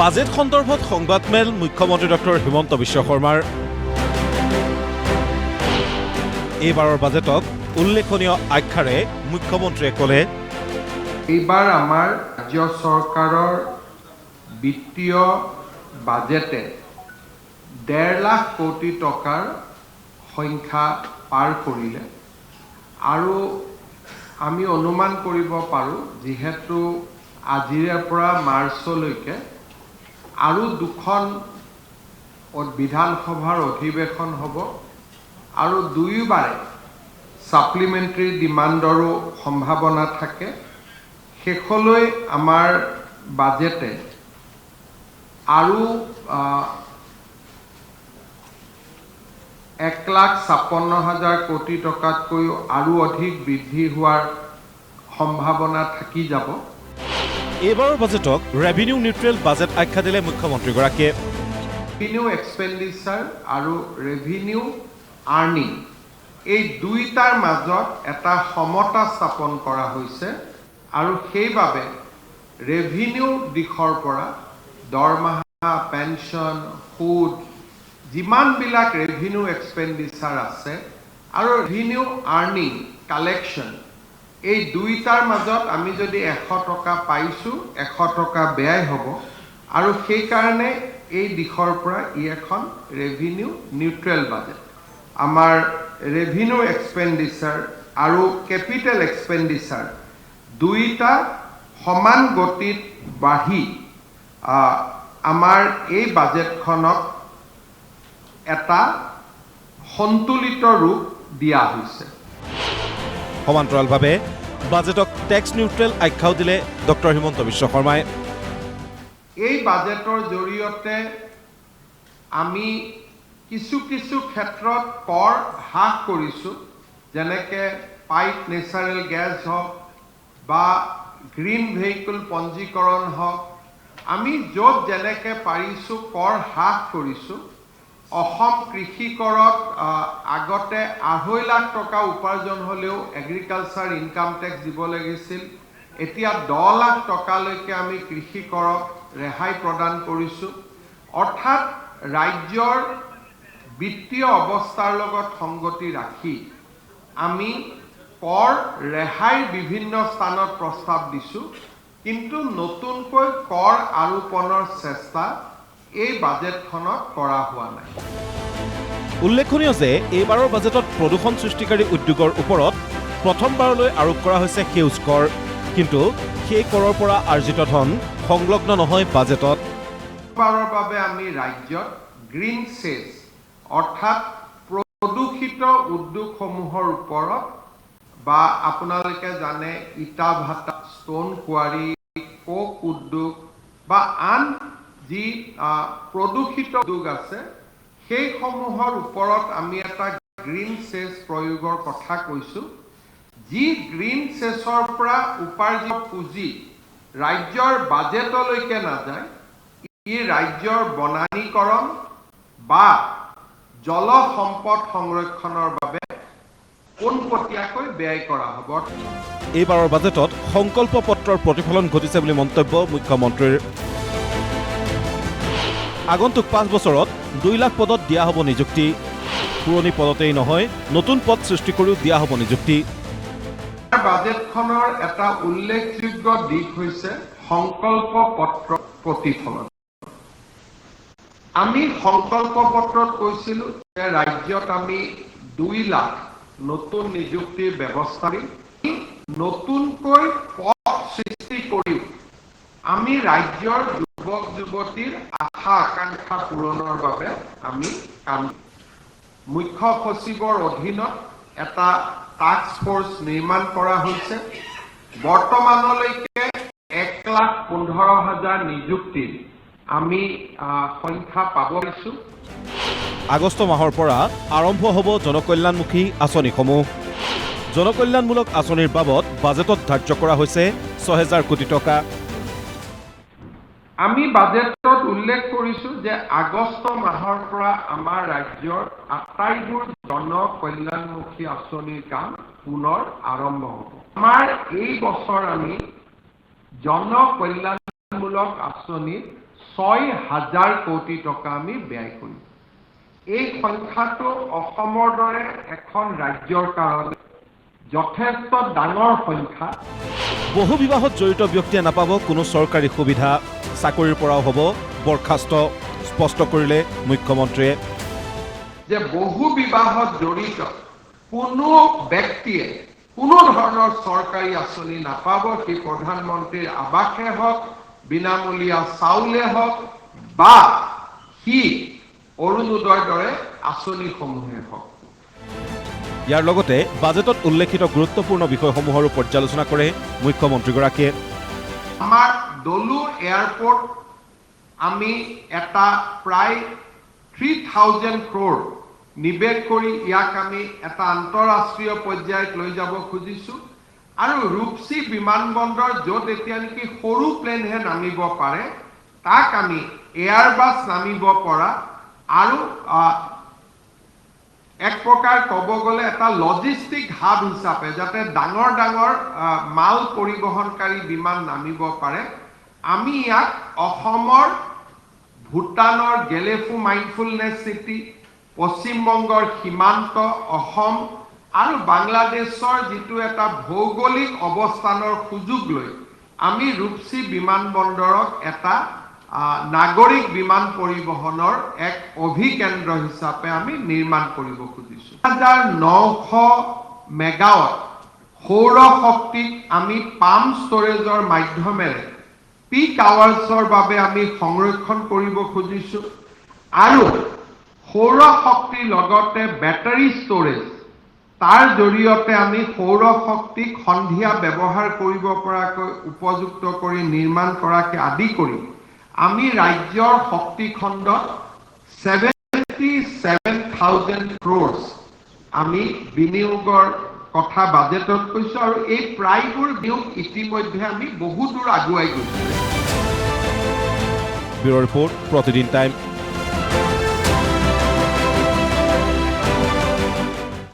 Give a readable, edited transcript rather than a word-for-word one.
Budget সন্দৰ্ভত সংবাদমেল মুখ্যমন্ত্ৰী ডক্টৰ হিমন্ত বিশ্ব শৰ্মাৰ এইবাৰৰ বাজেটক উল্লেখনীয় আখ্যাৰে মুখ্যমন্ত্ৰীয়ে ক'লে, এইবাৰ আমাৰ ৰাজ্য চৰকাৰৰ বিত্তীয় বাজেটে 1.5 লাখ কোটি টকাৰ সংখ্যা পাৰ কৰিলে আৰু আমি অনুমান কৰিব পাৰোঁ যিহেতু আজিৰে পৰা মাৰ্চলৈকে আৰু 2খন বিধানসভাৰ অধিৱেশন হ'ব আৰু দুয়োবাৰে সাপ্লিমেণ্টাৰী ডিমাণ্ডৰো সম্ভাৱনা থাকে। শেষলৈ আমাৰ বাজেটে আৰু 1,56,000 কোটি টকাতকৈও আৰু অধিক বৃদ্ধি হোৱাৰ সম্ভাৱনা থাকি যাব। এইবাৰৰ বাজেটক ৰেভিনিউ নিউট্ৰেল বাজেট আখ্যা দিলে মুখ্যমন্ত্ৰীগৰাকীয়ে। ৰেভিনিউ এক্সপেণ্ডিচাৰ আৰু ৰেভিনিউ আৰ্নিং এই দুইটাৰ মাজত এটা সমতা স্থাপন কৰা হৈছে আৰু সেইবাবে ৰেভিনিউ দিশৰ পৰা দৰমহা, পেঞ্চন, সুদ যিমানবিলাক ৰেভিনিউ এক্সপেণ্ডিচাৰ আছে আৰু ৰেভিনিউ আৰ্নিং কালেকশ্যন এই দুইটাৰ মাজত আমি যদি 100 টকা পাইছোঁ 100 টকা ব্যয় হ'ব আৰু সেইকাৰণে এই দিশৰ পৰা এখন ৰেভিনিউ নিউট্ৰেল বাজেট। আমাৰ ৰেভিনিউ এক্সপেণ্ডিচাৰ আৰু কেপিটেল এক্সপেণ্ডিচাৰ দুইটা সমান গতিত বাঢ়ি আমাৰ এই বাজেটখনক এটা সন্তুলিত ৰূপ দিয়া হৈছে। সমান্তৰালভাৱে বাজেটক টেক্স নিউট্ৰেল আখ্যাও দিলে ডক্টৰ হিমন্ত বিশ্ব শৰ্মাই। এই বাজেটৰ জৰিয়তে আমি কিছু ক্ষেত্ৰত কৰ হ্ৰাস কৰিছোঁ, যেনেকৈ পাইপ নেচাৰেল গেছ হওক বা গ্ৰীণ ভেহিকল পঞ্জীকৰণ হওক, আমি য'ত যেনেকৈ পাৰিছোঁ কৰ হ্ৰাস কৰিছোঁ। অসম কৃষি কৰত আগতে 2.5 লাখ টকা উপাৰ্জন হ'লেও এগ্ৰিকালচাৰ ইনকাম টেক্স দিব লাগিছিল, এতিয়া 10 লাখ টকালৈকে আমি কৃষি কৰক ৰেহাই প্ৰদান কৰিছোঁ। অৰ্থাৎ ৰাজ্যৰ বিত্তীয় অৱস্থাৰ লগত সংগতি ৰাখি আমি কৰ ৰেহাইৰ বিভিন্ন স্থানত প্ৰস্তাৱ দিছোঁ, কিন্তু নতুনকৈ কৰ আৰোপণৰ চেষ্টা এই বাজেটখনত কৰা হোৱা নাই। উল্লেখনীয় যে এইবাৰৰ বাজেটত প্ৰদূষণ সৃষ্টিকাৰী উদ্যোগৰ ওপৰত প্ৰথমবাৰলৈ আৰোপ কৰা হৈছে সেউজ কৰ, কিন্তু সেই কৰৰ পৰা আৰ্জিত ধন সংলগ্ন নহয় বাজেটত। বাৰৰ বাবে আমি ৰাজ্যত গ্ৰীণ চেছ অৰ্থাৎ প্ৰদূষিত উদ্যোগসমূহৰ ওপৰত বা আপোনালোকে জানে ইটা ভাটা, ষ্ট'ন কোৱাৰী, কোক উদ্যোগ বা আন যি প্ৰদূষিত উদ্যোগ আছে সেইসমূহৰ ওপৰত আমি এটা গ্ৰীণ চেছ প্ৰয়োগৰ কথা কৈছোঁ। যি গ্ৰীণ চেছৰ পৰা উপাৰ্জিত পুঁজি ৰাজ্যৰ বাজেটলৈকে নাযায়, ই ৰাজ্যৰ বনানীকৰণ বা জল সম্পদ সংৰক্ষণৰ বাবে পোনপটীয়াকৈ ব্যয় কৰা হ'ব। এইবাৰৰ বাজেটত সংকল্প পত্ৰৰ প্ৰতিফলন ঘটিছে বুলি মন্তব্য মুখ্যমন্ত্ৰীৰ। আগন্তুক 5 বছৰত 2 লাখ পদত দিয়া হ'ব নিযুক্তি। পুৰণি পদতেই নহয়, নতুন পদ সৃষ্টি কৰিও দিয়া হ'ব নিযুক্তি। বাজেটখনৰ এটা উল্লেখযোগ্য দিশ হৈছে সংকল্প পত্ৰ প্ৰতিফলন। আমি সংকল্প পত্ৰত কৈছিলোঁ যে ৰাজ্যত আমি 2 লাখ নতুন নিযুক্তিৰ ব্যৱস্থা দিম। নতুনকৈ পদ সৃষ্টি কৰিও আমি ৰাজ্যৰ যুৱক যুৱতীৰ আশা আকাংক্ষা পূৰণৰ বাবে আমি কাম কৰিম। মুখ্য সচিবৰ অধীনত এটা টাস্ক ফ'ৰ্চ নিৰ্মাণ কৰা হৈছে। বৰ্তমানলৈকে 1,15,000 নিযুক্তিৰ আমি সংখ্যা পাব পাৰিছোঁ। আগষ্ট মাহৰ পৰা আৰম্ভ হ'ব জনকল্যাণমুখী আঁচনিসমূহ। জনকল্যাণমূলক আঁচনিৰ বাবদ বাজেটত ধাৰ্য কৰা হৈছে 6,000 কোটি টকা। আমি বাজেটত উল্লেখ কৰিছোঁ যে আগষ্ট মাহৰ পৰা আমাৰ ৰাজ্যৰ আটাইবোৰ জনকল্যাণমুখী আঁচনিৰ কাম পুনৰ আৰম্ভ হ'ব। আমাৰ এই বছৰ আমি জনকল্যাণ উন্নয়নমূলক আঁচনি 6,000 কোটি টকা আমি ব্যয় কৰিম। এই সংখ্যাটো অসমৰ দৰে এখন ৰাজ্যৰ কাৰণে যথেষ্ট ডাঙৰ সংখ্যা। বহু বিবাহত জড়িত ব্যক্তিয়ে নাপাব কোনো চৰকাৰী সুবিধা, চাকৰিৰ পৰাও হ'ব বৰখাস্ত, স্পষ্ট কৰিলে মুখ্যমন্ত্ৰীয়ে। যে বহু বিবাহত জড়িত কোনো ব্যক্তিয়ে কোনো ধৰণৰ চৰকাৰী আঁচনি নাপাব, সি প্ৰধানমন্ত্ৰীৰ আৱাসে হওক, বিনামূলীয়া চাউলে হওক বা সি অৰুণোদয়ৰ দৰে আঁচনিসমূহে হওক। ইয়াৰ লগতে বাজেটত উল্লেখিত গুৰুত্বপূৰ্ণ বিষয়সমূহৰো পৰ্যালোচনা কৰে মুখ্যমন্ত্ৰীগৰাকীয়ে। আমাৰ দলু এয়াৰপোৰ্ট আমি এটা প্ৰায় 3,000 crore নিবেশ কৰি ইয়াক আমি এটা আন্তঃৰাষ্ট্ৰীয় পৰ্যায়ত লৈ যাব খুজিছোঁ। আৰু ৰূপসী বিমানবন্দৰ য'ত এতিয়া নেকি সৰু প্লেনহে নামিব পাৰে, তাক আমি এয়াৰবাছ নামিব পৰা আৰু এক প্ৰকাৰ ক'ব গ'লে এটা লজিষ্টিক হাব হিচাপে যাতে ডাঙৰ ডাঙৰ মাল পৰিবহণকাৰী বিমান নামিব পাৰে, আমি ইয়াক অসমৰ ভূটানৰ গেলেফু মাইণ্ডফুলনেছ চিটি, পশ্চিমবংগৰ সীমান্ত অসম আৰু বাংলাদেশৰ যিটো এটা ভৌগোলিক অৱস্থানৰ সুযোগ লৈ আমি ৰূপসী বিমানবন্দৰক এটা নাগৰিক বিমান পৰিবহণৰ এক অভিকেন্দ্ৰ হিচাপে আমি নিৰ্মাণ কৰিব খুজিছোঁ। 1,900 মেগাৱাট সৌৰ শক্তিক আমি পাম্প ষ্টৰেজৰ মাধ্যমেৰে পিক আৱাৰ্ছৰ বাবে আমি সংৰক্ষণ কৰিব খুজিছোঁ আৰু সৌৰ শক্তিৰ লগতে বেটাৰী ষ্টৰেজ, তাৰ জৰিয়তে আমি সৌৰ শক্তিক সন্ধিয়া ব্যৱহাৰ কৰিব পৰাকৈ উপযুক্ত কৰি নিৰ্মাণ কৰাকে আদি কৰি আমি ৰাজ্যৰ শক্তি খণ্ডত 77,000 crores আমি বিনিয়োগৰ কথা বাজেটত কৈছোঁ আৰু এই প্ৰায়বোৰ বিনিয়োগ ইতিমধ্যে আমি বহু দূৰ আগুৱাই গৈছোঁ। ব্যুৰ ৰিপৰ্ট, প্ৰতিদিন টাইম।